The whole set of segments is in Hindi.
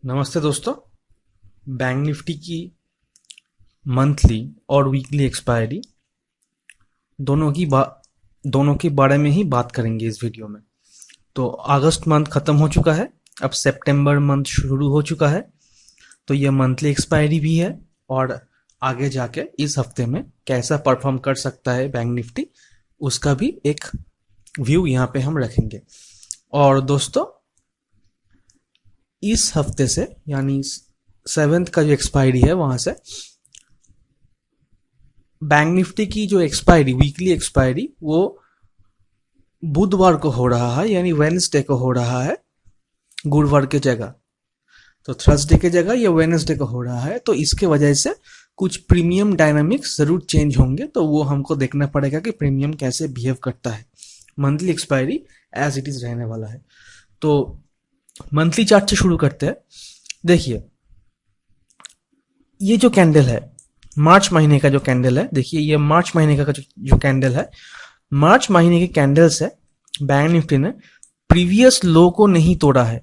नमस्ते दोस्तों। बैंक निफ्टी की मंथली और वीकली एक्सपायरी दोनों के बारे में ही बात करेंगे इस वीडियो में। तो अगस्त मंथ खत्म हो चुका है, अब सितंबर मंथ शुरू हो चुका है। तो ये मंथली एक्सपायरी भी है और आगे जाके इस हफ्ते में कैसा परफॉर्म कर सकता है बैंक निफ्टी, उसका भी एक व्यू यहाँ पे हम रखेंगे। और दोस्तों, इस हफ्ते से यानी 7th का जो एक्सपायरी है वहां से बैंक निफ्टी की जो एक्सपायरी, वीकली एक्सपायरी, वो बुधवार को हो रहा है, यानी वेडनेसडे को हो रहा है, गुरुवार के जगह। तो थर्सडे के जगह या वेडनेसडे को हो रहा है। तो इसके वजह से कुछ प्रीमियम डायनामिक्स जरूर चेंज होंगे, तो वो हमको देखना पड़ेगा कि प्रीमियम कैसे बिहेव करता है। Monthly expiry as it is रहने वाला है। तो मंथली चार्ट से शुरू करते हैं। देखिए, ये जो कैंडल है मार्च महीने का जो कैंडल है, देखिए ये मार्च महीने का जो कैंडल है, मार्च महीने के कैंडल से बैंक निफ्टी ने प्रीवियस लो को नहीं तोड़ा है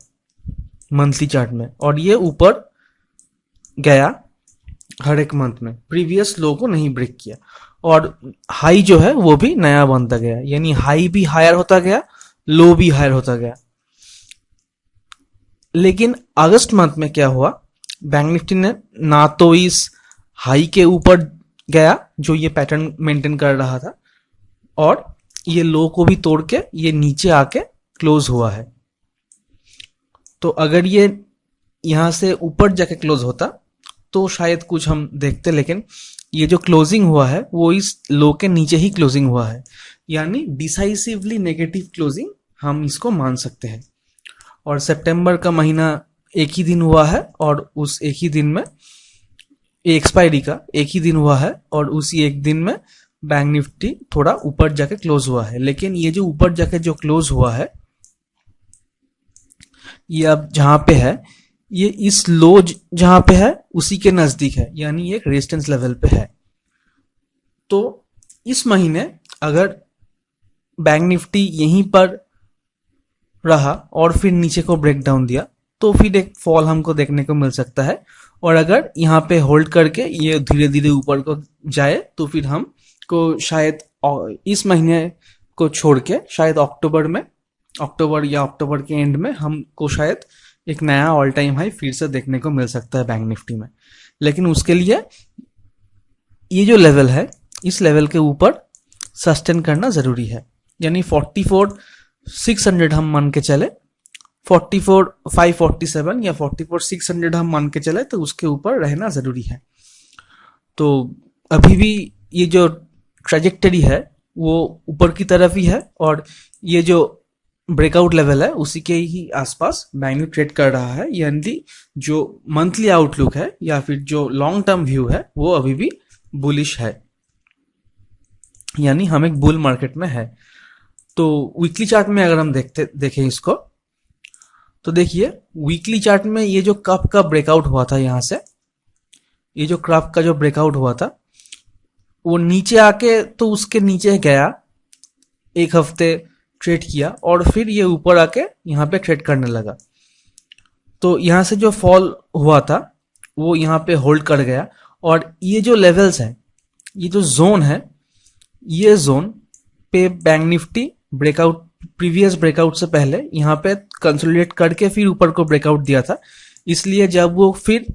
मंथली चार्ट में, और ये ऊपर गया हर एक मंथ में, प्रीवियस लो को नहीं ब्रेक किया। और हाई जो है वो भी नया बनता गया, यानी हाई भी हायर होता गया, लो भी हायर होता गया। लेकिन अगस्त मंथ में क्या हुआ, बैंक निफ्टी ने ना तो इस हाई के ऊपर गया जो ये पैटर्न मेंटेन कर रहा था, और ये लो को भी तोड़ के ये नीचे आके क्लोज हुआ है। तो अगर ये यहां से ऊपर जाके क्लोज होता तो शायद कुछ हम देखते, लेकिन ये जो क्लोजिंग हुआ है वो इस लो के नीचे ही क्लोजिंग हुआ है, यानी डिसाइसिवली नेगेटिव क्लोजिंग हम इसको मान सकते हैं। और सितंबर का महीना एक ही दिन हुआ है, और उस एक ही दिन में एक्सपायरी का एक ही दिन हुआ है, और उसी एक दिन में बैंक निफ्टी थोड़ा ऊपर जाके क्लोज हुआ है। लेकिन ये जो ऊपर जाके जो क्लोज हुआ है, ये अब जहां पे है, ये इस लो जहां पे है उसी के नजदीक है, यानी ये एक रेजिस्टेंस लेवल पे है। तो इस महीने अगर बैंक निफ्टी यहीं पर रहा और फिर नीचे को ब्रेक डाउन दिया तो फिर एक फॉल हमको देखने को मिल सकता है। और अगर यहाँ पे होल्ड करके ये धीरे धीरे ऊपर को जाए तो फिर हम को शायद इस महीने को छोड़ के शायद अक्टूबर या अक्टूबर के एंड में हमको शायद एक नया ऑल टाइम हाई फिर से देखने को मिल सकता है बैंक निफ्टी में। लेकिन उसके लिए ये जो लेवल है, इस लेवल के ऊपर सस्टेन करना जरूरी है, यानी 44,600 हम मान के चले, 44,547 या 44,600 हम मान के चले, तो उसके ऊपर रहना जरूरी है। तो अभी भी ये जो ट्रेजेक्टरी है वो ऊपर की तरफ ही है, और ये जो ब्रेकआउट लेवल है उसी के ही आसपास बैंक निफ्टी ट्रेड कर रहा है, यानी जो मंथली आउटलुक है या फिर जो लॉन्ग टर्म व्यू है वो अभी भी बुलिश है, यानी हम एक बुल मार्केट में है। तो वीकली चार्ट में अगर हम देखें इसको, तो देखिए वीकली चार्ट में ये जो कप का ब्रेकआउट हुआ था, यहां से ये जो कप का जो ब्रेकआउट हुआ था वो नीचे आके तो उसके नीचे गया, एक हफ्ते ट्रेड किया, और फिर ये ऊपर आके यहाँ पे ट्रेड करने लगा। तो यहां से जो फॉल हुआ था वो यहाँ पे होल्ड कर गया, और ये जो लेवल्स है, ये जो जोन है, ये जोन पे bank Nifty breakout, previous breakout से पहले यहाँ पे कंसोलिडेट करके फिर ऊपर को ब्रेकआउट दिया था। इसलिए जब वो फिर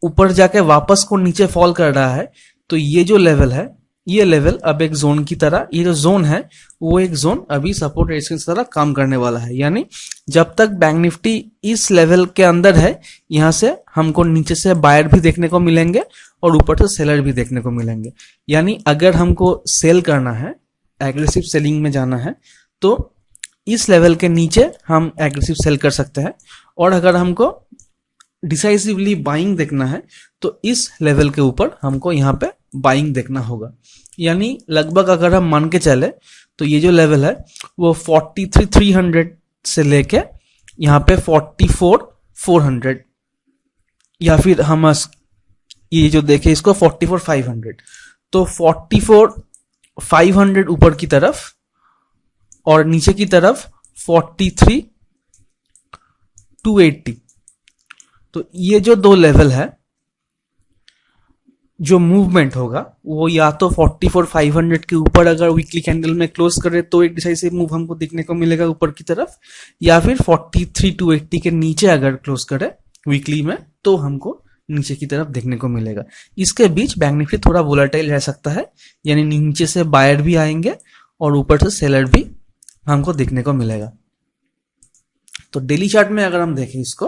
ऊपर जाके वापस को नीचे फॉल कर रहा है, तो ये जो लेवल है, ये लेवल अब एक जोन की तरह, ये जो जोन है वो एक जोन अभी सपोर्ट रेजिस्टेंस की तरह काम करने वाला है। यानी जब तक बैंक निफ्टी इस लेवल के अंदर है, यहां से हमको नीचे से बायर भी देखने को मिलेंगे और ऊपर से सेलर भी देखने को मिलेंगे। यानी अगर हमको सेल करना है, एग्रेसिव सेलिंग में जाना है, तो इस लेवल के नीचे हम एग्रेसिव सेल कर सकते हैं, और अगर हमको डिसाइसिवली बाइंग देखना है तो इस लेवल के ऊपर हमको यहाँ पे बाइंग देखना होगा। यानी लगभग अगर हम मान के चले तो ये जो लेवल है वो 43,300 से लेके यहाँ पे 44,400, या फिर हम ये जो देखे इसको 44,500, तो 44,500 ऊपर की तरफ और नीचे की तरफ 43,280, तो ये जो दो लेवल है, जो मूवमेंट होगा वो या तो 44,500 के ऊपर अगर वीकली कैंडल में क्लोज करे तो एक डिसाइसिव मूव हमको दिखने को मिलेगा ऊपर की तरफ, या फिर 43,280 के नीचे अगर क्लोज करे वीकली में तो हमको नीचे की तरफ देखने को मिलेगा। इसके बीच बैंक निफ्टी थोड़ा वोलेटाइल रह सकता है, यानी नीचे से बायर भी आएंगे और ऊपर से सेलर भी हमको देखने को मिलेगा। तो डेली चार्ट में अगर हम देखें इसको,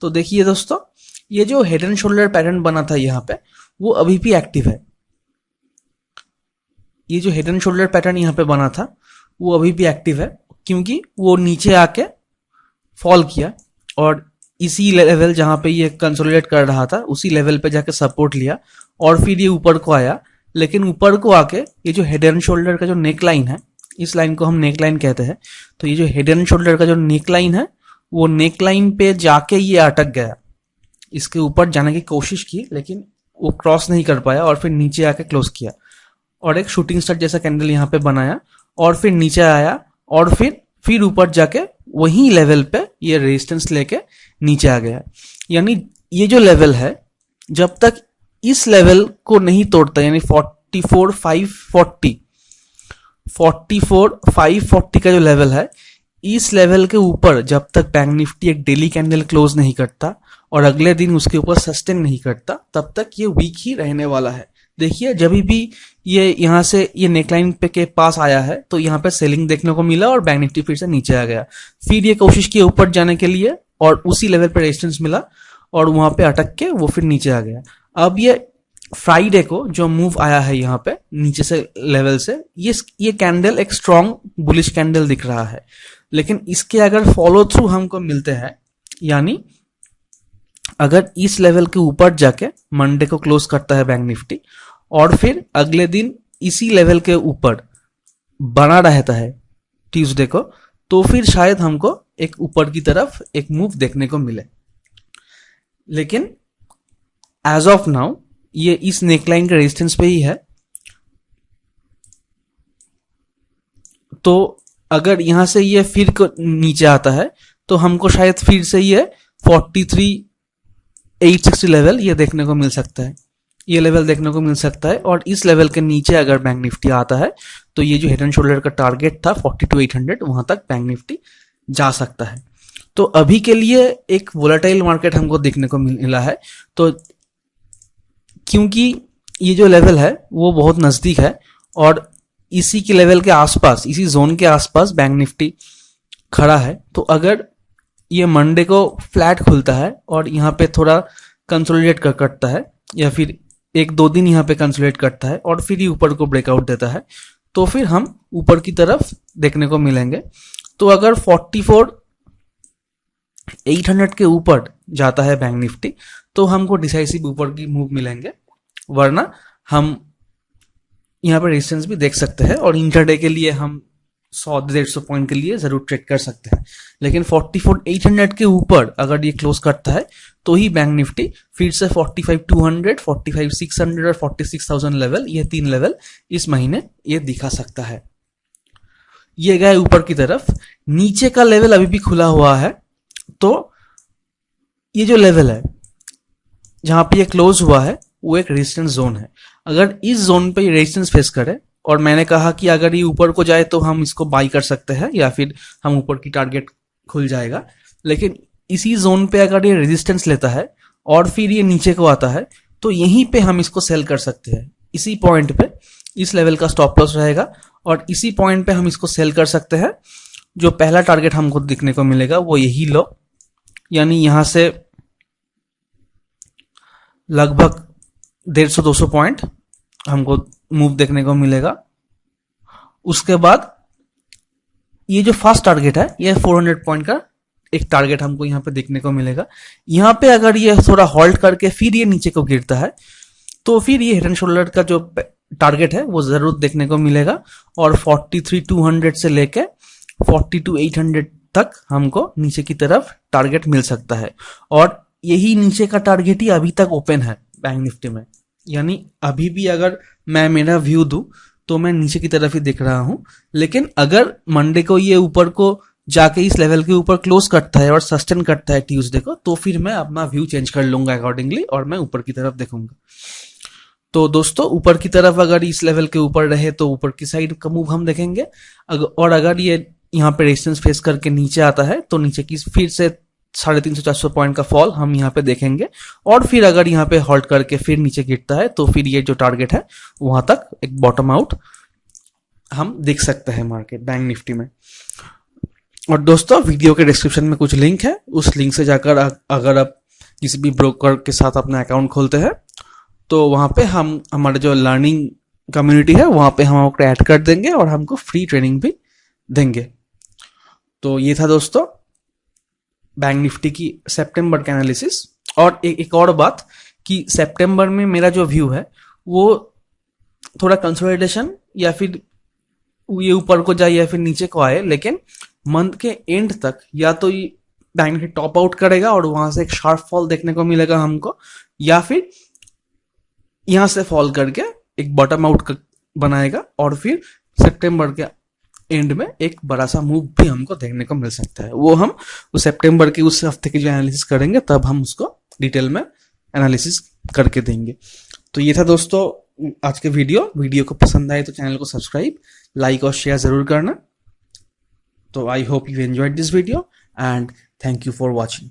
तो देखिए दोस्तों, ये जो हेड एंड शोल्डर पैटर्न बना था यहाँ पे, वो अभी भी एक्टिव है। ये जो हेड एंड शोल्डर पैटर्न यहाँ पे बना था वो अभी भी एक्टिव है, क्योंकि वो नीचे आके फॉल किया और इसी लेवल जहां पे ये कंसोलिडेट कर रहा था उसी लेवल पे जाके सपोर्ट लिया और फिर ये ऊपर को आया। लेकिन ऊपर को आके ये जो हेड एंड शोल्डर का जो नेक लाइन है, इस लाइन को हम नेक लाइन कहते हैं, तो ये जो हेड एंड शोल्डर का जो नेक लाइन है वो नेक लाइन पे जाके ये अटक गया। इसके ऊपर जाने की कोशिश की लेकिन वो क्रॉस नहीं कर पाया और फिर नीचे आके क्लोज किया और एक शूटिंग स्टार जैसा कैंडल यहाँ पे बनाया और फिर नीचे आया और फिर ऊपर जाके वही लेवल पे ये रेजिस्टेंस लेके नीचे आ गया। यानी ये जो लेवल है, जब तक इस लेवल को नहीं तोड़ता, यानी 44,540 का जो लेवल है, इस लेवल के ऊपर जब तक बैंक निफ्टी एक डेली कैंडल क्लोज नहीं करता और अगले दिन उसके ऊपर सस्टेन नहीं करता, तब तक ये वीक ही रहने वाला है। देखिए, जब भी ये यहाँ से ये नेकलाइन पे के पास आया है तो यहाँ पे सेलिंग देखने को मिला और बैंक निफ्टी फिर से नीचे आ गया। फिर ये कोशिश की ऊपर जाने के लिए और उसी लेवल पे रेजिस्टेंस मिला और वहां पे अटक के वो फिर नीचे आ गया। अब ये फ्राइडे को जो मूव आया है यहाँ पे नीचे से लेवल से, ये कैंडल एक स्ट्रॉन्ग बुलिश कैंडल दिख रहा है। लेकिन इसके अगर फॉलो थ्रू हमको मिलते हैं, यानी अगर इस लेवल के ऊपर जाके मंडे को क्लोज करता है बैंक निफ्टी और फिर अगले दिन इसी लेवल के ऊपर बना रहता है ट्यूसडे को, तो फिर शायद हमको एक ऊपर की तरफ एक मूव देखने को मिले। लेकिन एज ऑफ नाउ ये इस नेकलाइन के रेजिस्टेंस पे ही है, तो अगर यहां से ये फिर नीचे आता है तो हमको शायद फिर से ये 43,860 लेवल ये देखने को मिल सकता है, ये लेवल देखने को मिल सकता है। और इस लेवल के नीचे अगर बैंक निफ्टी आता है तो ये जो हेड एंड शोल्डर का टारगेट था 42,800, वहां तक बैंक निफ्टी जा सकता है। तो अभी के लिए एक वोलेटाइल मार्केट हमको देखने को मिला है, तो क्योंकि ये जो लेवल है वो बहुत नजदीक है और इसी के लेवल के आसपास, इसी जोन के आसपास बैंक निफ्टी खड़ा है, तो अगर ये मंडे को फ्लैट खुलता है और यहाँ पे थोड़ा कंसोलिडेट करता है या फिर एक दो दिन यहाँ पे कंसोलिडेट करता है और फिर ही ऊपर को ब्रेकआउट देता है, तो फिर हम ऊपर की तरफ देखने को मिलेंगे। तो अगर 44,800 के ऊपर जाता है बैंक निफ्टी तो हमको डिसाइसिव ऊपर की मूव मिलेंगे, वरना हम यहाँ पे रेजिस्टेंस भी देख सकते हैं और इंटरडे के लिए हम 100-150 पॉइंट के लिए जरूर ट्रेड कर सकते हैं। लेकिन 44,800 के ऊपर अगर ये क्लोज करता है तो ही बैंक निफ्टी फिर से 45,200, 45,600 और 46,000 लेवल, ये 3 लेवल इस महीने ये दिखा सकता है। ये गए ऊपर की तरफ, नीचे का लेवल अभी भी खुला हुआ है, तो ये जो लेवल है जहां पे ये क्लोज हुआ है वो एक रेजिस्टेंस जोन है। अगर इस जोन पे रेजिस्टेंस फेस करे, और मैंने कहा कि अगर ये ऊपर को जाए तो हम इसको बाई कर सकते हैं या फिर हम ऊपर की टारगेट खुल जाएगा, लेकिन इसी जोन पे अगर ये रेजिस्टेंस लेता है और फिर ये नीचे को आता है तो यहीं पे हम इसको सेल कर सकते हैं। इसी पॉइंट पे इस लेवल का स्टॉप लॉस रहेगा और इसी पॉइंट पे हम इसको सेल कर सकते हैं। जो पहला टारगेट हमको दिखने को मिलेगा वो यही लो, यानी यहां से लगभग 150-200 पॉइंट हमको मूव देखने को मिलेगा। उसके बाद ये जो फर्स्ट टारगेट है ये 400 पॉइंट का एक टारगेट हमको यहाँ पे देखने को मिलेगा। यहाँ पे अगर ये थोड़ा हॉल्ट करके फिर ये नीचे को गिरता है तो फिर ये हेड एंड शोल्डर का जो टारगेट है वो जरूर देखने को मिलेगा और 43,200 से लेके 42,800 तक हमको नीचे की तरफ टारगेट मिल सकता है। और यही नीचे का टारगेट ही अभी तक ओपन है बैंक निफ्टी में, यानी अभी भी अगर मैं मेरा व्यू दूं तो मैं नीचे की तरफ ही देख रहा हूं। लेकिन अगर मंडे को ये ऊपर को जाके इस लेवल के ऊपर क्लोज करता है और सस्टेन करता है ट्यूसडे को, तो फिर मैं अपना व्यू चेंज कर लूंगा अकॉर्डिंगली और मैं ऊपर की तरफ देखूंगा। तो दोस्तों ऊपर की तरफ अगर इस लेवल के ऊपर रहे तो ऊपर की साइड का मूव हम देखेंगे, और अगर ये यहाँ पे रेजिस्टेंस फेस करके नीचे आता है तो नीचे की फिर से 350-400 पॉइंट का फॉल हम यहाँ पे देखेंगे, और फिर अगर यहाँ पे हॉल्ट करके फिर नीचे गिरता है तो फिर ये जो टारगेट है वहां तक एक बॉटम आउट हम देख सकते हैं मार्केट बैंक निफ्टी में। और दोस्तों वीडियो के डिस्क्रिप्शन में कुछ लिंक है, उस लिंक से जाकर अगर आप किसी भी ब्रोकर के साथ अपना अकाउंट खोलते हैं तो वहां पे हम हमारे जो लर्निंग कम्युनिटी है वहां पे हम आपको ऐड कर देंगे और हमको फ्री ट्रेनिंग भी देंगे। तो ये था दोस्तों बैंक निफ्टी की सितंबर का एनालिसिस। और एक और बात कि सितंबर में मेरा जो व्यू है वो थोड़ा कंसोलिडेशन या फिर ये ऊपर को जाए या फिर नीचे को आए, लेकिन मंथ के एंड तक या तो ये बैंक निफ्टी टॉप आउट करेगा और वहां से एक शार्प फॉल देखने को मिलेगा हमको, या फिर यहां से फॉल करके एक बॉटम आउट बनाएगा और फिर सितंबर के एंड में एक बड़ा सा मूव भी हमको देखने को मिल सकता है। वो हम उस सितंबर के उस हफ्ते की जो एनालिसिस करेंगे तब हम उसको डिटेल में एनालिसिस करके देंगे। तो ये था दोस्तों आज के वीडियो को पसंद आए तो चैनल को सब्सक्राइब, लाइक और शेयर जरूर करना। तो I hope you enjoyed this video and thank you for watching.